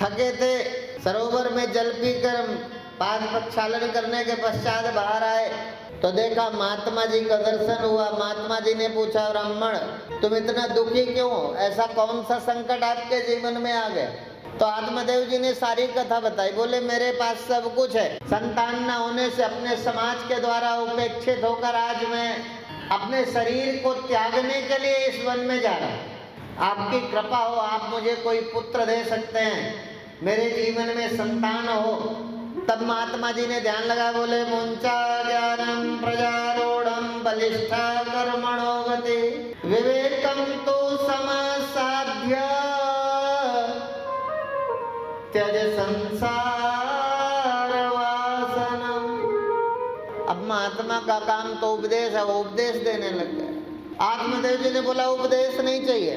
थके थे, सरोवर में जल पीकर पाद प्रक्षालन करने के पश्चात बाहर आए तो देखा महात्मा जी का दर्शन हुआ। महात्मा जी ने पूछा, ब्राह्मण तुम इतना दुखी क्यों हो, ऐसा कौन सा संकट आपके जीवन में आ गया? तो आत्मदेव जी ने सारी कथा बताई। बोले मेरे पास सब कुछ है, संतान न होने से अपने समाज के द्वारा उपेक्षित होकर आज मैं अपने शरीर को त्यागने के लिए इस वन में जा रहा हूँ। आपकी कृपा हो, आप मुझे कोई पुत्र दे सकते हैं, मेरे जीवन में संतान हो। तब महात्मा जी ने ध्यान लगा, बोले मुंचा ज्ञानम प्रजारूढ़म बलिष्ठा कर्मणो गति विवेकम तो समासाध्य त्यज संसार वासनम। अब महात्मा का काम तो उपदेश है, वो उपदेश देने लग गए। आत्मदेव जी ने बोला उपदेश नहीं चाहिए।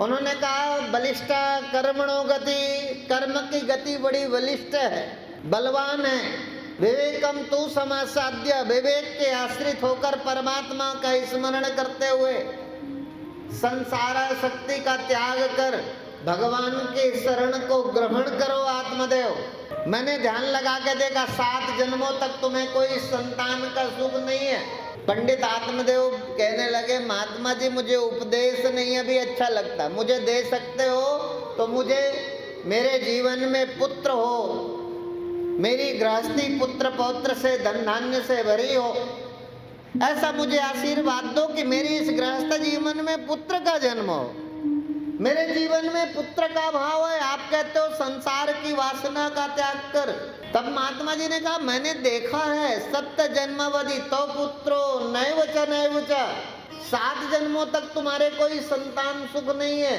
उन्होंने कहा बलिष्ठा कर्मणो गति, कर्म की गति बड़ी बलिष्ठ है, बलवान है। विवेकम तू समासाध्य, विवेक के आश्रित होकर परमात्मा का स्मरण करते हुए संसार शक्ति का त्याग कर भगवान के शरण को ग्रहण करो। आत्मदेव मैंने ध्यान लगा के देखा 7 जन्मों तक तुम्हें कोई संतान का सुख नहीं है। पंडित आत्मदेव कहने लगे, महात्मा जी मुझे उपदेश नहीं अभी अच्छा लगता, मुझे दे सकते हो तो मुझे मेरे जीवन में पुत्र हो, मेरी गृहस्थी पुत्र पौत्र से धन धान्य से भरी हो, ऐसा मुझे आशीर्वाद दो कि मेरी इस गृहस्थ जीवन में पुत्र का जन्म हो। मेरे जीवन में पुत्र का भाव है, आप कहते हो संसार की वासना का त्याग कर। तब महात्मा जी ने कहा मैंने देखा है, 7 जन्मावधि तो पुत्रो नैवच नैवच, 7 जन्मों तक तुम्हारे कोई संतान सुख नहीं है।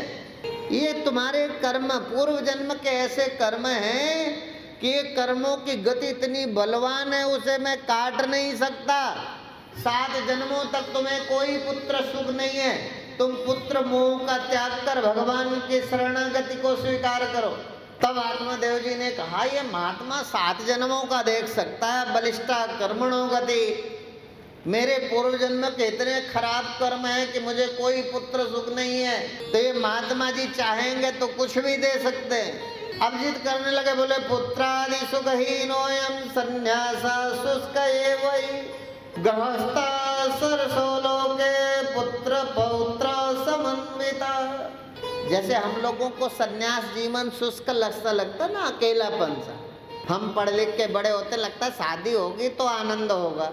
ये तुम्हारे कर्म पूर्व जन्म के ऐसे कर्म हैं कि ये कर्मों की गति इतनी बलवान है, उसे मैं काट नहीं सकता। 7 जन्मों तक तुम्हें कोई पुत्र सुख नहीं है, तुम पुत्र मोह का त्याग कर भगवान की शरणागति को स्वीकार करो। तब आत्मदेव जी ने कहा ये महात्मा 7 जन्मों का देख सकता है, बलिष्ठा कर्मणो गति, मेरे पूर्व जन्म के इतने खराब कर्म हैं कि मुझे कोई पुत्र सुख नहीं है। तो ये महात्मा जी चाहेंगे तो कुछ भी दे सकते हैं। अब जिद करने लगे, बोले पुत्रादि सुखहीनोयम संन्यासा शुष्क एवै गृहस्था सरसो लोके पुत्र पौत्र समन्विता। जैसे हम लोगों को सन्यास जीवन शुष्क लगता ना, अकेलापन सा। हम पढ़ लिख के बड़े होते, लगता है शादी होगी तो आनंद होगा,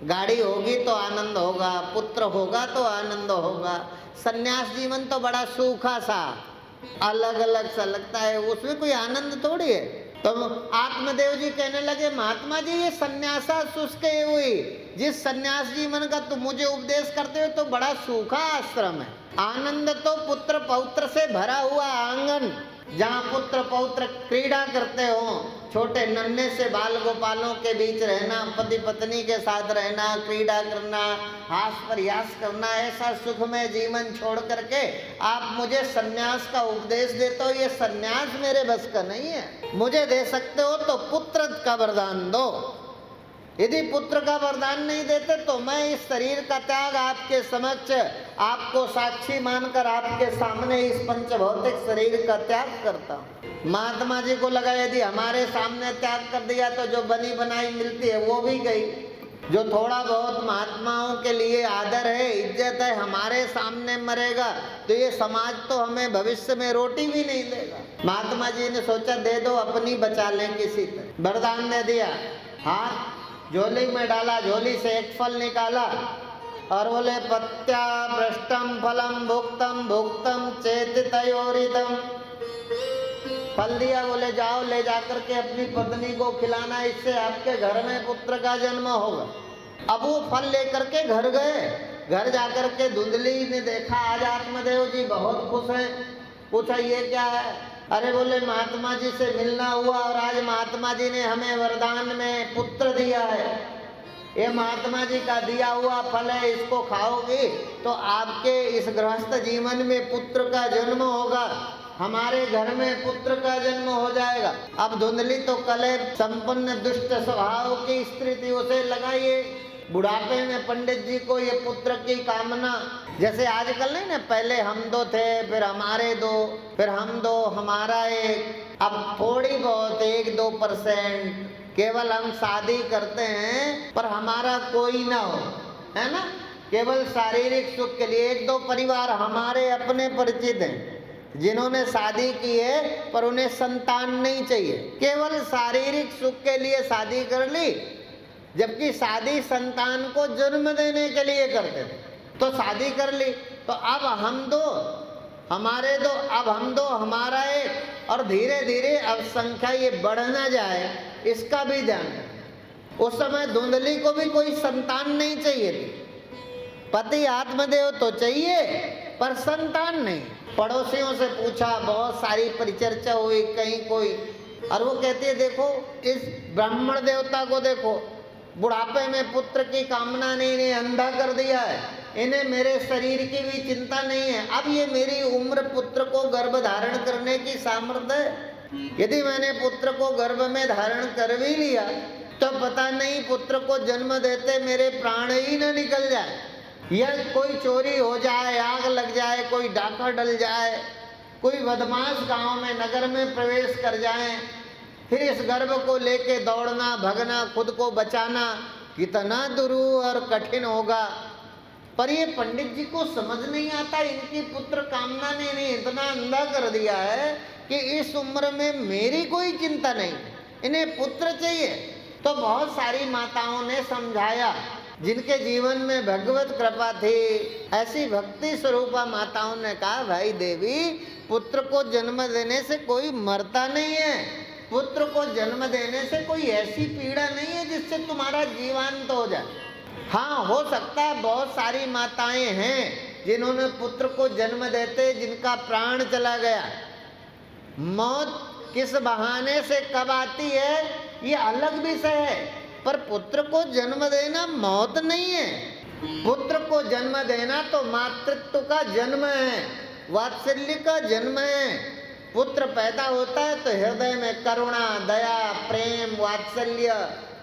गाड़ी होगी तो आनंद होगा, पुत्र होगा तो आनंद होगा। सन्यास जीवन तो बड़ा सूखा सा अलग अलग सा लगता है, उसमें कोई आनंद थोड़ी है। तो आत्मदेव जी कहने लगे महात्मा जी ये सन्यासा शुष्क हुई, जिस सन्यास जीवन का तुम मुझे उपदेश करते हो तो बड़ा सूखा आश्रम है। आनंद तो पुत्र पौत्र से भरा हुआ आंगन, जहाँ पुत्र पौत्र क्रीड़ा करते हो, छोटे नन्हे से बाल गोपालों के बीच रहना, पति पत्नी के साथ रहना, क्रीड़ा करना, हास प्रयास करना, ऐसा सुखमय जीवन छोड़ करके आप मुझे सन्यास का उपदेश देते हो, ये सन्यास मेरे बस का नहीं है। मुझे दे सकते हो तो पुत्र का वरदान दो, यदि पुत्र का वरदान नहीं देते तो मैं इस शरीर का त्याग आपके समक्ष, आपको साक्षी मानकर आपके सामने इस पंचभौतिक शरीर का त्याग करता हूँ। महात्मा जी को लगा यदि हमारे सामने त्याग कर दिया तो जो बनी बनाई मिलती है वो भी गई, जो थोड़ा बहुत महात्माओं के लिए आदर है, इज्जत है, हमारे सामने मरेगा तो ये समाज तो हमें भविष्य में रोटी भी नहीं देगा। महात्मा जी ने सोचा दे दो, अपनी बचा लें किसी तरह। वरदान दे दिया, हाथ झोली में डाला, झोली से एक फल निकाला और बोले पत्या भ्रष्टम फलम भुक्तम भुक्तम चेतितयोरितम। फल दिया, बोले जाओ ले जाकर के अपनी पत्नी को खिलाना, इससे आपके घर में पुत्र का जन्म होगा। अब वो फल लेकर के घर गए, घर जाकर के धुंधली ने देखा आज आत्मदेव जी बहुत खुश हैं। पूछा ये क्या है? अरे बोले महात्मा जी से मिलना हुआ और आज महात्मा जी ने हमें वरदान में पुत्र दिया है, ये महात्मा जी का दिया हुआ फल है, इसको खाओगे तो आपके इस गृहस्थ जीवन में पुत्र का जन्म होगा, हमारे घर में पुत्र का जन्म हो जाएगा। अब धुंधली तो कले संपन्न दुष्ट स्वभाव की स्त्री थी, उसे लगा ये बुढ़ापे में पंडित जी को ये पुत्र की कामना, जैसे आजकल नहीं ना, पहले हम दो थे, फिर हमारे दो, फिर हम दो हमारा एक, अब थोड़ी बहुत 1-2% केवल हम शादी करते हैं पर हमारा कोई ना हो, है ना, केवल शारीरिक सुख के लिए। 1-2 परिवार हमारे अपने परिचित हैं जिन्होंने शादी की है पर उन्हें संतान नहीं चाहिए, केवल शारीरिक सुख के लिए शादी कर ली, जबकि शादी संतान को जन्म देने के लिए करते थे। तो शादी कर ली, तो अब हम दो हमारे दो, अब हम दो हमारा एक, और धीरे धीरे अब संख्या ये बढ़ ना जाए इसका भी ध्यान रखें। उस समय धुंधली को भी कोई संतान नहीं चाहिए थी, पति आत्मदेव तो चाहिए पर संतान नहीं। पड़ोसियों से पूछा, बहुत सारी परिचर्चा हुई, कहीं कोई, और वो कहती है देखो इस ब्राह्मण देवता को देखो, बुढ़ापे में पुत्र की कामना नहीं, इन्हें अंधा कर दिया है, इन्हें मेरे शरीर की भी चिंता नहीं है। अब ये मेरी उम्र पुत्र को गर्भ धारण करने की सामर्थ्य है, यदि मैंने पुत्र को गर्भ में धारण कर भी लिया तो पता नहीं पुत्र को जन्म देते मेरे प्राण ही न निकल जाए, या कोई चोरी हो जाए, आग लग जाए, कोई डाका डल जाए, कोई बदमाश गांव में नगर में प्रवेश कर जाए, फिर इस गर्भ को लेके दौड़ना भगना, खुद को बचाना कितना दुरूह और कठिन होगा। पर ये पंडित जी को समझ नहीं आता, इनकी पुत्र कामना ने इन्हें इतना अंधा कर दिया है कि इस उम्र में मेरी कोई चिंता नहीं, इन्हें पुत्र चाहिए। तो बहुत सारी माताओं ने समझाया, जिनके जीवन में भगवत कृपा थी, ऐसी भक्ति स्वरूपा माताओं ने कहा भाई देवी, पुत्र को जन्म देने से कोई मरता नहीं है, पुत्र को जन्म देने से कोई ऐसी पीड़ा नहीं है जिससे तुम्हारा जीवांत हो जाए। हाँ, हो सकता है बहुत सारी माताएं हैं जिन्होंने पुत्र को जन्म देते जिनका प्राण चला गया, मौत किस बहाने से कब आती है ये अलग विषय है, पर पुत्र को जन्म देना मौत नहीं है। पुत्र को जन्म देना तो मातृत्व का जन्म है, वात्सल्य का जन्म है। पुत्र पैदा होता है तो हृदय में करुणा, दया, प्रेम, वात्सल्य,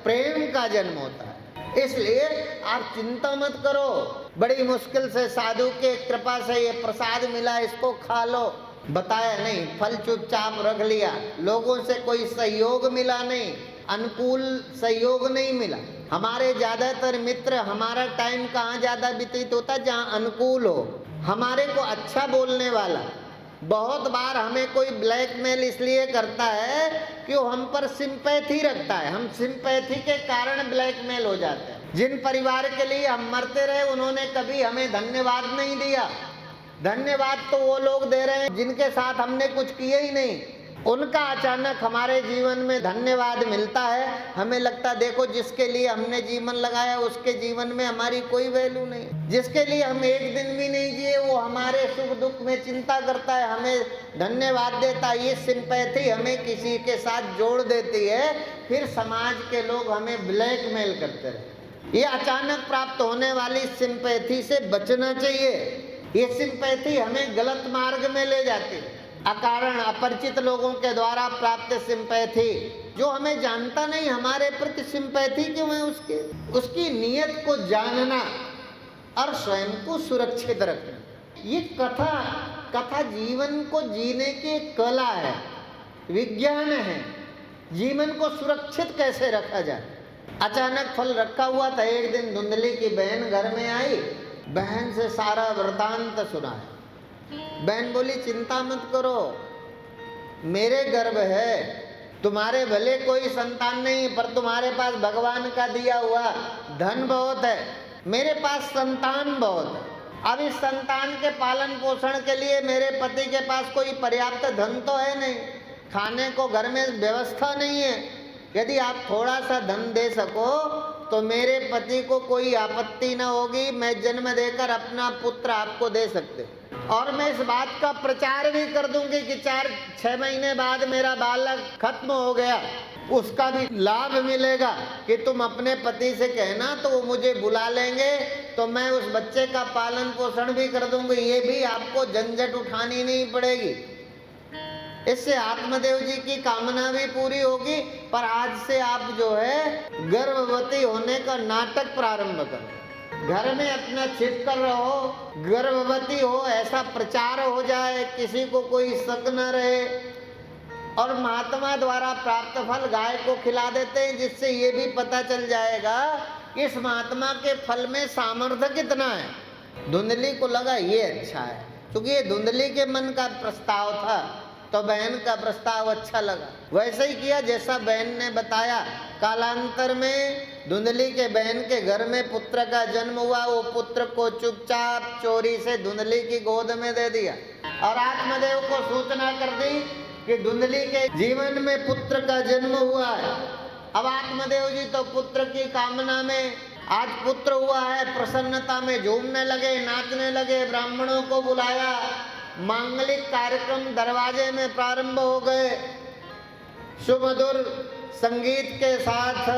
प्रेम का जन्म होता है। इसलिए आप चिंता मत करो, बड़ी मुश्किल से साधु के कृपा से ये प्रसाद मिला, इसको खा लो, बताया नहीं, फल चुपचाप रख लिया, लोगों से कोई सहयोग मिला नहीं, अनुकूल सहयोग नहीं मिला। हमारे ज्यादातर मित्र, हमारा टाइम कहाँ ज्यादा व्यतीत होता, जहाँ अनुकूल हो, हमारे को अच्छा बोलने वाला। बहुत बार हमें कोई ब्लैकमेल इसलिए करता है कि वो हम पर सिंपैथी रखता है, हम सिंपैथी के कारण ब्लैकमेल हो जाते हैं। जिन परिवार के लिए हम मरते रहे उन्होंने कभी हमें धन्यवाद नहीं दिया, धन्यवाद तो वो लोग दे रहे हैं जिनके साथ हमने कुछ किया ही नहीं, उनका अचानक हमारे जीवन में धन्यवाद मिलता है। हमें लगता है देखो जिसके लिए हमने जीवन लगाया उसके जीवन में हमारी कोई वैल्यू नहीं, जिसके लिए हम एक दिन भी नहीं जिए वो हमारे सुख दुख में चिंता करता है, हमें धन्यवाद देता है। ये सिंपैथी हमें किसी के साथ जोड़ देती है, फिर समाज के लोग हमें ब्लैकमेल करते रहे। ये अचानक प्राप्त होने वाली सिंपैथी से बचना चाहिए। ये सिंपैथी हमें गलत मार्ग में ले जाती है। अकारण अपरिचित लोगों के द्वारा प्राप्त सिंपैथी, जो हमें जानता नहीं हमारे प्रति सिंपैथी क्यों है, उसकी नीयत को जानना और स्वयं को सुरक्षित रखना। ये कथा जीवन को जीने की एक कला है, विज्ञान है। जीवन को सुरक्षित कैसे रखा जाए। अचानक फल रखा हुआ था, एक दिन धुंधली की बहन घर में आई, बहन से सारा वृतांत सुनाया। बहन बोली चिंता मत करो, मेरे गर्भ है, तुम्हारे भले कोई संतान नहीं पर तुम्हारे पास भगवान का दिया हुआ धन बहुत है, मेरे पास संतान बहुत है। अब इस संतान के पालन पोषण के लिए मेरे पति के पास कोई पर्याप्त धन तो है नहीं, खाने को घर में व्यवस्था नहीं है। यदि आप थोड़ा सा धन दे सको तो मेरे पति को कोई आपत्ति न होगी, मैं जन्म देकर अपना पुत्र आपको दे सकते, और मैं इस बात का प्रचार भी कर दूंगी कि 4-6 महीने बाद मेरा बालक खत्म हो गया, उसका भी लाभ मिलेगा कि तुम अपने पति से कहना तो वो मुझे बुला लेंगे, तो मैं उस बच्चे का पालन पोषण भी कर दूंगी, ये भी आपको झंझट उठानी नहीं पड़ेगी। इससे आत्मदेव जी की कामना भी पूरी होगी। पर आज से आप जो है गर्भवती होने का नाटक प्रारंभ करो, घर में अपना छिप कर रहो, गर्भवती हो ऐसा प्रचार हो जाए, किसी को कोई शक न रहे। और महात्मा द्वारा प्राप्त फल गाय को खिला देते हैं, जिससे ये भी पता चल जाएगा इस महात्मा के फल में सामर्थ्य कितना है। धुंधली को लगा ये अच्छा है, क्योंकि ये धुंधली के मन का प्रस्ताव था, तो बहन का प्रस्ताव अच्छा लगा। वैसे ही किया जैसा बहन ने बताया। कालांतर में धुंधली के बहन के घर में पुत्र का जन्म हुआ। वो पुत्र को चुपचाप चोरी से धुंधली की गोद में दे दिया और आत्मदेव को सूचना कर दी कि धुंधली के जीवन में पुत्र का जन्म हुआ है। अब आत्मदेव जी तो पुत्र की कामना में, आज पुत्र हुआ है, प्रसन्नता में झूमने लगे, नाचने लगे, ब्राह्मणों को बुलाया, मांगलिक कार्यक्रम दरवाजे में प्रारंभ हो गए। सुमधुर संगीत के साथ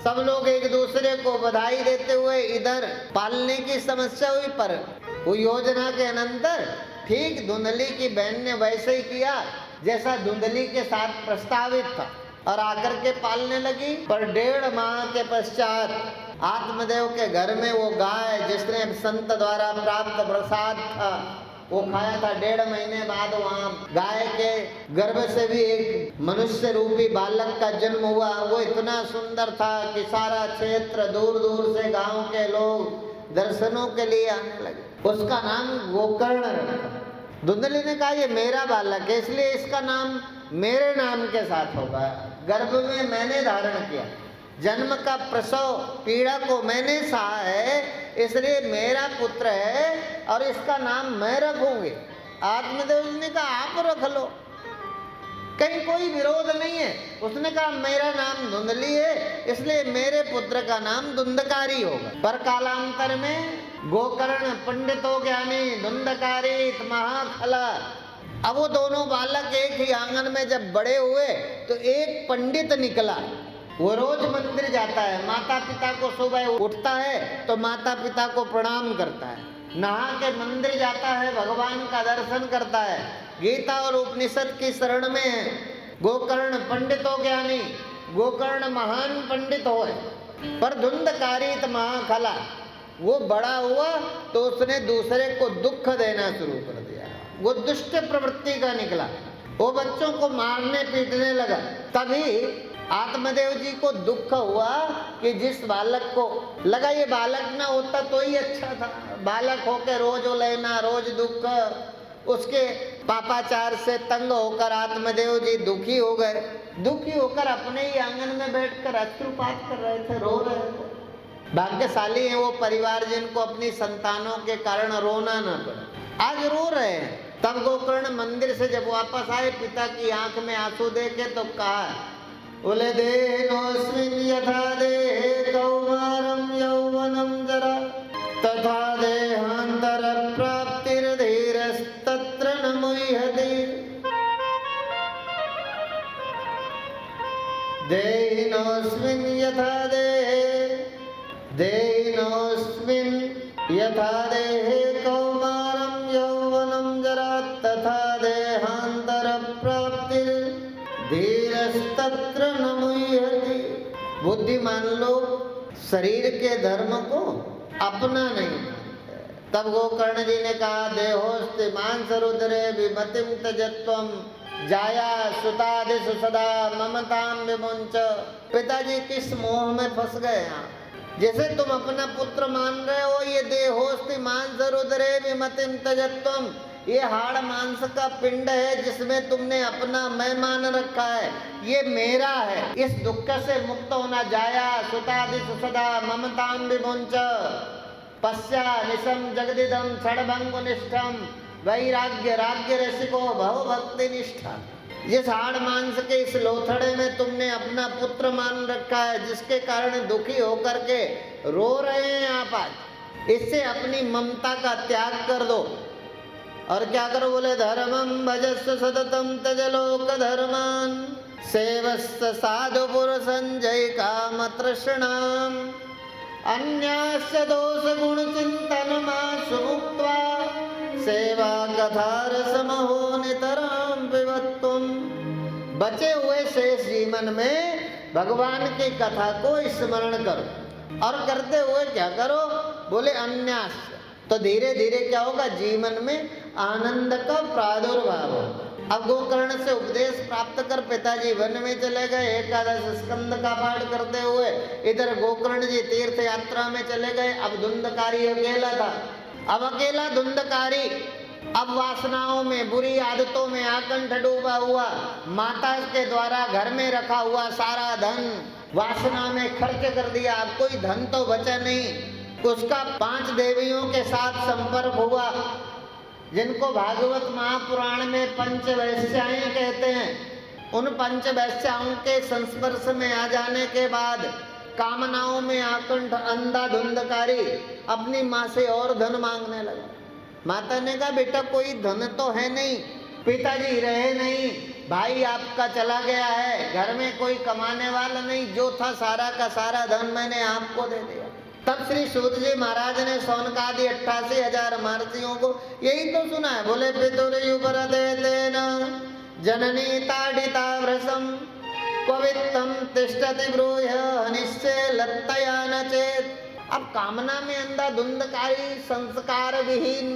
सब लोग एक दूसरे को बधाई देते हुए इधर पालने की समस्या हुई, पर वो योजना के अनंतर ठीक धुंधली की बहन ने वैसे ही किया जैसा धुंधली के साथ प्रस्तावित था और आकर के पालने लगी। पर 1.5 माह के पश्चात आत्मदेव के घर में वो गाय जिसने संत द्वारा प्राप्त प्रसाद था वो खाया था, 1.5 महीने बाद वहाँ गाय के गर्भ से भी एक मनुष्य रूपी बालक का जन्म हुआ। वो इतना सुंदर था कि सारा क्षेत्र दूर दूर से गांव के लोग दर्शनों के लिए आने लगे। उसका नाम गोकर्ण रखा। धुंधली ने कहा ये मेरा बालक है, इसलिए इसका नाम मेरे नाम के साथ होगा। गर्भ में मैंने धारण किया, जन्म का प्रसव पीड़ा को मैंने सहा है, इसलिए मेरा पुत्र है और इसका नाम मैं रखूंगी। आत्मदेव जी ने कहा आप रख लो, कहीं कोई विरोध नहीं है। उसने कहा मेरा नाम धुंधली है, इसलिए मेरे पुत्र का नाम धुंधकारी होगा। पर कालांतर में गोकर्ण पंडितो ज्ञानी धुंधकारी महाखला। अब वो दोनों बालक एक ही आंगन में जब बड़े हुए तो एक पंडित निकला। वो रोज मंदिर जाता है, माता पिता को सुबह उठता है तो माता पिता को प्रणाम करता है, नहा के मंदिर जाता है, भगवान का दर्शन करता है, गीता और उपनिषद की शरण में है। गोकर्ण पंडितो ज्ञानी, गोकर्ण महान पंडित हो। पर धुंधकारी महाखला, वो बड़ा हुआ तो उसने दूसरे को दुख देना शुरू कर दिया। वो दुष्ट प्रवृत्ति का निकला, वो बच्चों को मारने पीटने लगा। तभी आत्मदेव जी को दुख हुआ कि जिस बालक को लगा ये बालक ना होता तो ही अच्छा था, बालक होकर रोज लेना, रोज दुख। उसके पापाचार से तंग होकर आत्मदेव जी दुखी हो गए। दुखी होकर अपने ही आंगन में बैठकर अश्रुपात कर रहे थे, रो रहे थे। भाग्यशाली है वो परिवार जिनको अपनी संतानों के कारण रोना न पड़े। आज रो रहे हैं। तब गोकर्ण मंदिर से जब वापस आए, पिता की आंख में आंसू देखे तो कहा बोले देहिनोऽस्मिन् यथा देहे कौमारं यौवनं जरा तथा देहांतर प्राप्तिर्धीरस्तत्र न मुह्यते। देहिनोऽस्मिन् यथा देहे, देहिनोऽस्मिन् यथा देहे कौमारं यौवनं जरा तथा देहांतर प्राप्तिर् धीरस्तत्र न मुह्यते। बुद्धिमान लोग शरीर के धर्म को अपना नहीं। तब गोकर्ण जी ने कहा देहोस्ति मांसरुद्रे विमतिं त्यजत्वं जाया सुतादिषु सदा ममतां विमुंच। पिताजी किस मोह में फंस गए आप, जैसे तुम अपना पुत्र मान रहे हो। ये देहोस्ति मांसरुद्रे विमतिं त्यजत्वं, ये हाड़ मांस का पिंड है जिसमें तुमने अपना मैं मान रखा है, ये मेरा है। इस दुख से मुक्त होना जाया सुतादिषु सदा ममतां विमुंच पश्या निशम जगदिदम क्षणभंगुनिष्ठम वैराग्य राज्य रसिको भव भक्ति निष्ठा। जिस हाड़ मांस के इस लोथड़े में तुमने अपना पुत्र मान रखा है, जिसके कारण दुखी होकर के रो रहे हैं आप आज, इससे अपनी ममता का त्याग कर दो। और क्या करो, बोले धर्मं भजस्व सततं त्यज लोक धर्मान् सेवस्व साधु पुरुषं जय काम तृष्णाम् अन्याश्च दोष गुण चिंतन सुमुक्त्वा सेवा कथा रसमहो नितरां पिबत्वम्। बचे हुए शेष जीवन में भगवान की कथा को स्मरण करो और करते हुए क्या करो, बोले अन्यास। तो धीरे धीरे क्या होगा, जीवन में आनंद का प्रादुर्भाव होगा। अब गोकर्ण से उपदेश प्राप्त कर पिताजी वन में चले गए, एकादश स्कंद का पाठ करते हुए। इधर गोकर्ण जी तीर्थ यात्रा में चले गए। अब धुंधकारी अकेला था। अब अकेला धुंधकारी अब वासनाओं में, बुरी आदतों में आकंठ डूबा हुआ, माता के द्वारा घर में रखा हुआ सारा धन वासना में खर्च कर दिया। अब कोई धन तो बचा नहीं। उसका 5 देवियों के साथ संपर्क हुआ, जिनको भागवत महापुराण में पंचवैश्याएं कहते हैं। उन पंचवैश्याओं के संस्पर्श में आ जाने के बाद कामनाओं में आकंठ अंधा धुंधकारी अपनी माँ से और धन मांगने लगा। माता ने कहा, बेटा कोई धन तो है नहीं, पिताजी रहे नहीं, भाई आपका चला गया है, घर में कोई कमाने वाला नहीं, जो था सारा का सारा धन मैंने आपको दे दिया। तब श्री सूत जी महाराज ने सौनकादि 88,000 महर्षियों को यही तो सुना है। बोले पितुर्युपर देतेन जननी ताडिता व्रसम क्ववित्तम तिष्ठति ब्रूह निश्चय लत्तया न चेत। अब कामना में अंधा धुंधकारी संस्कार विहीन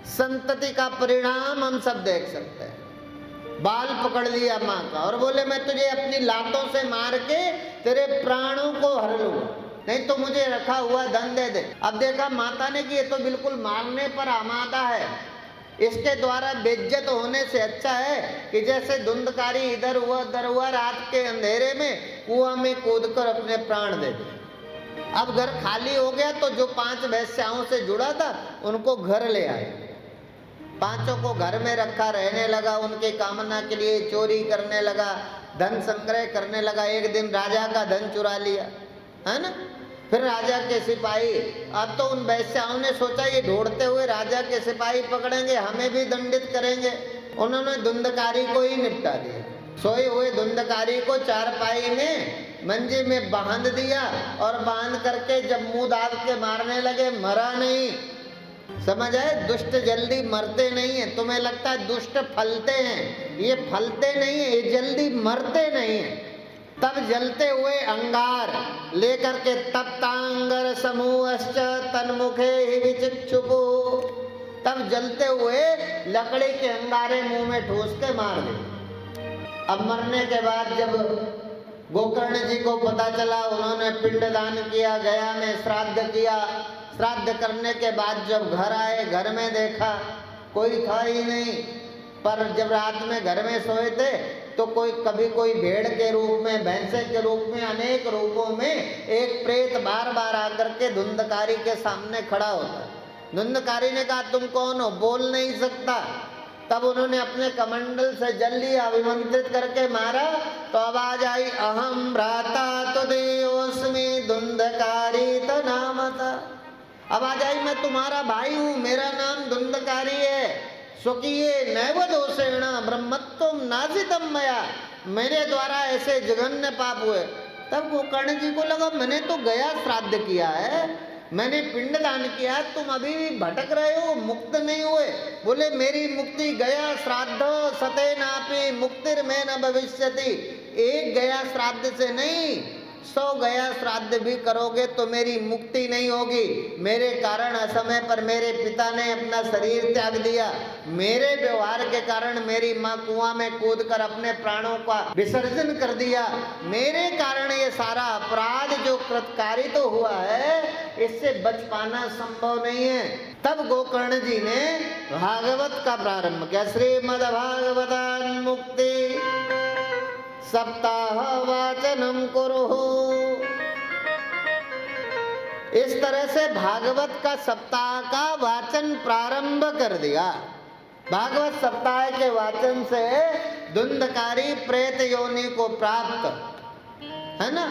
संतति का परिणाम हम सब देख सकते हैं। बाल पकड़ लिया माँ का और बोले मैं तुझे अपनी लातों से मार के तेरे प्राणों को हर लूंगा, नहीं तो मुझे रखा हुआ धन दे दे। अब देखा माता ने कि ये तो बिल्कुल मारने पर आमादा है, इसके द्वारा बेइज्जत होने से अच्छा है कि जैसे धुंधकारी इधर हुआ उधर हुआ, रात के अंधेरे में कुआं में कूदकर अपने प्राण दे दे। अब घर खाली हो गया तो जो 5 वैश्याओं से जुड़ा था उनको घर ले आए। 5 को घर में रखा, रहने लगा, उनकी कामना के लिए चोरी करने लगा, धन संग्रह करने लगा। एक दिन राजा का धन चुरा लिया, है ना। फिर राजा के सिपाही, अब तो उन वैश्याओं ने सोचा ये ढूंढते हुए राजा के सिपाही पकड़ेंगे, हमें भी दंडित करेंगे। उन्होंने धुंधकारी को ही निपटा दिया। सोए हुए धुंधकारी को चारपाई में मंजे में बांध दिया और बांध करके जब मुंह दाब के मारने लगे, मरा नहीं। समझ आए, दुष्ट जल्दी मरते नहीं है। तुम्हें लगता है दुष्ट फलते हैं, ये फलते नहीं है, ये जल्दी मरते नहीं है। तब जलते हुए अंगार लेकर के तप्तांगर समूहश्च तन्मुखे ही विचिक्षुपु, तब जलते हुए लकड़ी के अंगारे मुंह में ठूस के मार दे। अब मरने के बाद जब गोकर्ण जी को पता चला, उन्होंने पिंडदान किया, गया में श्राद्ध किया। श्राद्ध करने के बाद जब घर आए, घर में देखा कोई था ही नहीं। पर जब रात में घर में सोए थे तो कभी कोई भेड़ के रूप में, भैंसे के रूप में, अनेक रूपों में एक प्रेत बार बार आकर के धुंधकारी के सामने खड़ा होता। धुंधकारी ने कहा तुम कौन हो, बोल नहीं सकता। तब उन्होंने अपने कमंडल से जल लिया, अभिमंत्रित करके मारा तो आवाज आई, अहम भ्राता तुदेयोस्मि धुंधकारी तनामता। आवाज आई, मैं तुम्हारा भाई हूँ, मेरा नाम धुंधकारी है। स्वकीय नैव दोषेण ब्रह्मत्वम नाजितम मया, मेरे द्वारा ऐसे जघन्य पाप हुए। तब गोकर्ण जी को लगा मैंने तो गया श्राद्ध किया है, मैंने पिंडदान किया, तुम अभी भी भटक रहे हो, मुक्त नहीं हुए। बोले मेरी मुक्ति गया श्राद्ध सते नापि मुक्तिर में न भविष्यति। एक गया श्राद्ध से नहीं, 100 गया श्राद्ध भी करोगे तो मेरी मुक्ति नहीं होगी। मेरे कारण असमय पर मेरे पिता ने अपना शरीर त्याग दिया, मेरे व्यवहार के कारण मेरी माँ कुआं में कूदकर अपने प्राणों का विसर्जन कर दिया। मेरे कारण ये सारा अपराध जो कृतकारित तो हुआ है, इससे बच पाना संभव नहीं है। तब गोकर्ण जी ने भागवत का प्रारंभ किया। श्रीमद्भागवतान् मुक्ति सप्ताह वाचनम कुरु। इस तरह से भागवत का सप्ताह का वाचन प्रारंभ कर दिया। भागवत सप्ताह के वाचन से धुंधकारी प्रेत योनि को प्राप्त, है ना।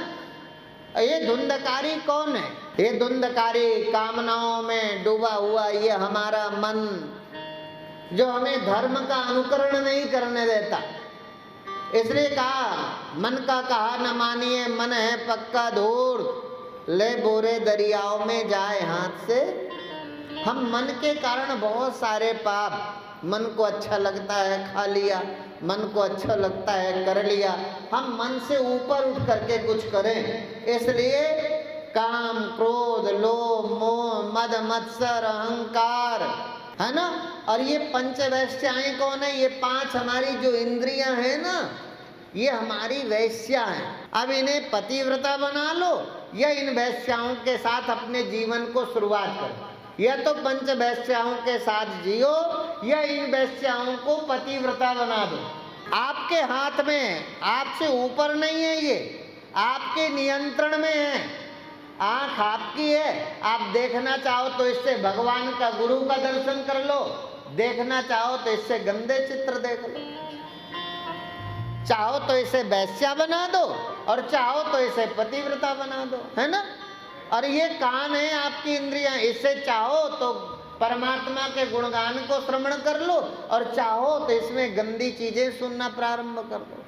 ये धुंधकारी कौन है? ये धुंधकारी कामनाओं में डूबा हुआ ये हमारा मन, जो हमें धर्म का अनुकरण नहीं करने देता। इसलिए कहा मन का कहा न मानिए, मन है पक्का धूर्त, ले बोरे दरियाओं में जाए हाथ से। हम मन के कारण बहुत सारे पाप, मन को अच्छा लगता है खा लिया, मन को अच्छा लगता है कर लिया। हम मन से ऊपर उठ करके कुछ करें। इसलिए काम, क्रोध, लोभ, मोह, मद, मत्सर, अहंकार, है ना। और ये पंच वैश्याएं कौन है? ये 5 हमारी जो इंद्रियां हैं ना, ये हमारी वैश्या हैं। अब इन्हें पतिव्रता बना लो या इन वैश्याओं के साथ अपने जीवन को शुरुआत करो। या तो पंच वैश्याओं के साथ जियो या इन वैश्याओं को पतिव्रता बना दो। आपके हाथ में है, आपसे ऊपर नहीं है, ये आपके नियंत्रण में है। आँख आपकी है, आप देखना चाहो तो इससे भगवान का, गुरु का दर्शन कर लो, देखना चाहो तो इससे गंदे चित्र देख लो। चाहो तो इसे वैश्या बना दो और चाहो तो इसे पतिव्रता बना दो, है ना। और ये कान है आपकी इंद्रियां, इससे चाहो तो परमात्मा के गुणगान को श्रवण कर लो और चाहो तो इसमें गंदी चीजें सुनना प्रारंभ कर दो।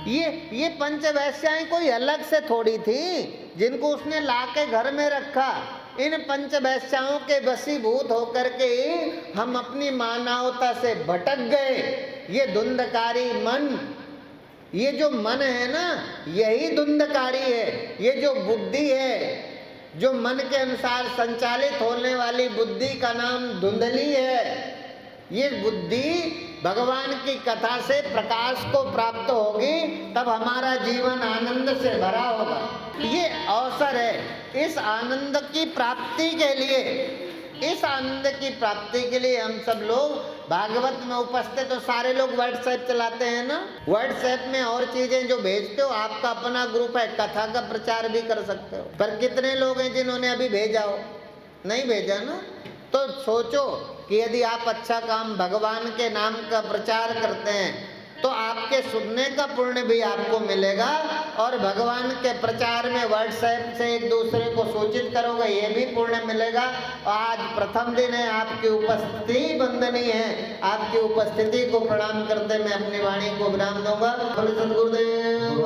ये पंच वैश्याएं कोई अलग से थोड़ी थी जिनको उसने लाके घर में रखा। इन पंच वैश्याओं के वशीभूत होकर के हम अपनी मानवता से भटक गए। ये धुंधकारी मन, ये जो मन है ना, यही धुंधकारी है। ये जो बुद्धि है, जो मन के अनुसार संचालित होने वाली बुद्धि का नाम धुंधली है। ये बुद्धि भगवान की कथा से प्रकाश को प्राप्त होगी, तब हमारा जीवन आनंद से भरा होगा। ये अवसर है इस आनंद की प्राप्ति के लिए। इस आनंद की प्राप्ति के लिए हम सब लोग भागवत में उपस्थित, तो सारे लोग व्हाट्सएप चलाते हैं ना। व्हाट्सएप में और चीजें जो भेजते हो, आपका अपना ग्रुप है, कथा का प्रचार भी कर सकते हो। पर कितने लोग हैं जिन्होंने अभी भेजा हो? नहीं भेजा ना। तो सोचो कि यदि आप अच्छा काम भगवान के नाम का प्रचार करते हैं तो आपके सुनने का पुण्य भी आपको मिलेगा और भगवान के प्रचार में व्हाट्सएप से एक दूसरे को सूचित करोगे, ये भी पुण्य मिलेगा। आज प्रथम दिन है, आपकी उपस्थिति वंदनीय है। आपकी उपस्थिति को प्रणाम करते मैं अपनी वाणी को विराम दूंगा। सद्गुरुदेव।